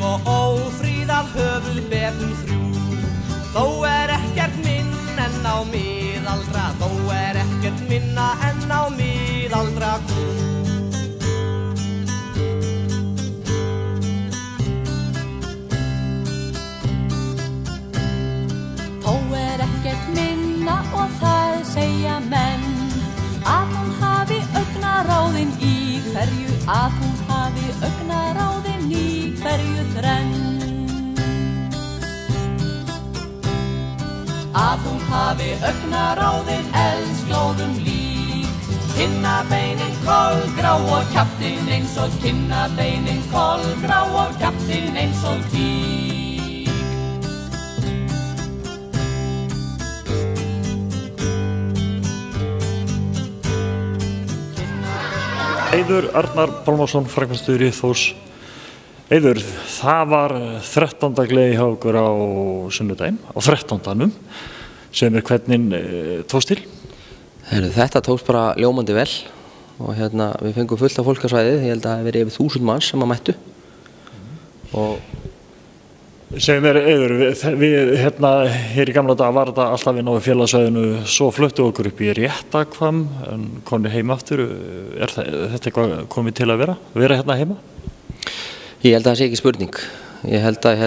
og ófríðað höfuð ber hún þrjú. Þó ekkert minn en á miðaldra, þó ekkert minna en á miðaldra kú. Þó ekkert minna og það segja menn, að hún hafi augnaráðin í hverju, að hún hafi augnaráðin í hverju þrenn. Að hún hafi augnaráðin eldsglóðum lík, kinnabeinin kolgrá og kjaftinn eins og kinnabeinin kolgrá og kjaftinn eins og tík. Eiður Arnar Pálmason, framkvæmdastjóri Þórs. Eiður, það var 13. gleði hjá okkur á sunnudaginn, á 13. sem hvernig tókst til? Þetta tókst bara ljómandi vel og við fengum fullt af fólk á svæðið. Ég held að það hafi verið yfir 1000 manns sem að mættu. Segðu mér, Eiður, við hér í gamla daga var þetta alltaf inn á félagssvæðinu, svo fluttu okkur upp í Réttarhvamm en komið heim aftur. Þetta eitthvað komið til að vera hérna heima? Ég held að það sé ekki spurning. Ég held að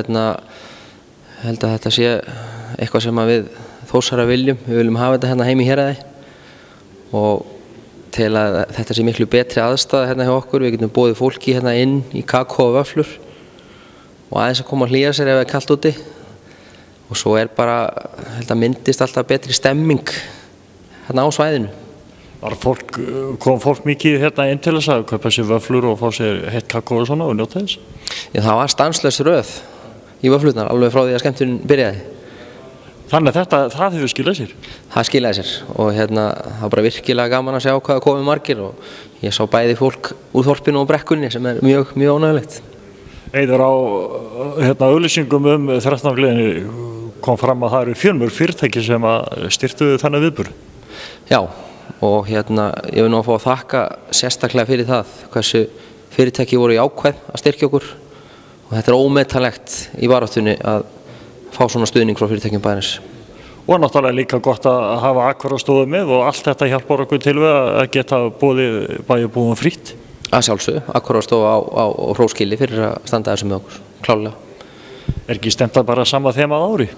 þetta sé eitthvað sem við Þórsarar viljum. Við viljum hafa þetta hérna heim í Héraði og til að þetta sé miklu betri aðstaða hérna hjá okkur. Við getum boðið fólki hérna inn í kakó og vöfflur og aðeins að koma að hlýja sér ef það kalt úti og svo bara, held að myndist alltaf betri stemming hérna á svæðinu. Kom fólk mikið hérna inn til þess að kaupa sér vöfflur og fá sér heitt kakó og svona og njóta þess? Já, það var stanslaus röð í vöfflurnar alveg frá því að skemmtunin byrjaði. Þannig að það hefur skilað sér? Það skilaði sér og það var bara virkilega gaman að sjá hvað komið margir og ég sá bæði fólk úr þorpinu og brekkunni sem mjög ánægjulegt. Eiður, á auglýsingum 13. gleðinni kom fram að það eru fjölmörg fyrirtæki sem að styrktu þannig viðburð. Já, og ég vil nú að fá að þakka sérstaklega fyrir það hversu fyrirtæki voru jákvæð að styrkja okkur og þetta ómetanlegt í baráttunni að fá svona stuðning frá fyrirtækjum bæjarins. Og náttúrulega líka gott að hafa Akureyrar með og allt þetta hjálpar okkur til við að geta boðið bæjarbúum frítt. Að sjálfsögðu, Akureyrar á hróskilji fyrir að standa þessu með okkur, klárlega. Ekki stemt að bara sama þemað ári?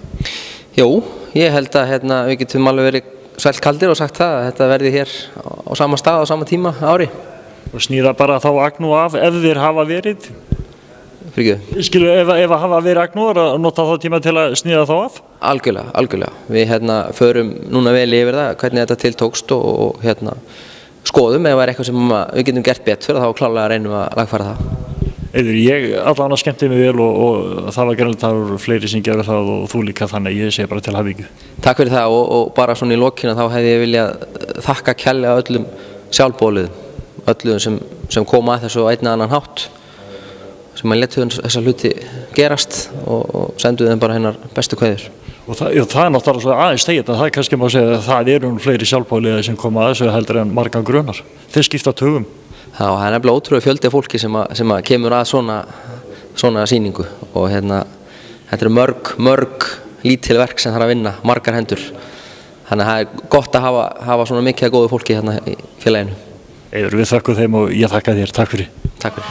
Jú, ég held að við getum alveg verið svellkaldir og sagt það að þetta verði hér á sama stað á sama tíma ári. Og snýða bara þá agnú af ef þeir hafa verið? Fyrirgefðu. Skilu, ef hafa verið agnúar að nota þá tíma til að snýða þá af? Algjörlega. Við förum núna vel yfir það hvernig þetta tiltókst og skoðum ef það eitthvað sem við getum gert betur þá klárlega reynum að lagfæra það. Eiður, ég allavega skemmti mig vel og það var gerðilegt að það voru fleiri sem gerðu það og þú líka, þannig ég segi bara til hamingju. Takk fyrir það og bara svona í lokinu þá hefði ég viljað þakka kærlega öllum sjálfboðaliðum, öllum sem koma að þessu á einn eða annan hátt sem að létu þessa hluti gerast og sendu þeim bara hennar bestu kveðjur. Og það er náttúrulega svo aðeins stegið að það kannski má segja að það eru fleiri sjálfboðaliðar sem koma að þessu heldur en margar grunar. Þeir skipta tugum. Já, það er nefnilega ótrúlega fjöldi af fólki sem að kemur að svona sýningu og þetta eru mörg lítil verk sem þarf að vinna, margar hendur. Þannig að það er gott að hafa svona mikið af góðu fólki hérna í félaginu. Eiður, við þakkum þeim og ég þakka þér. Takk fyrir. Takk fyrir.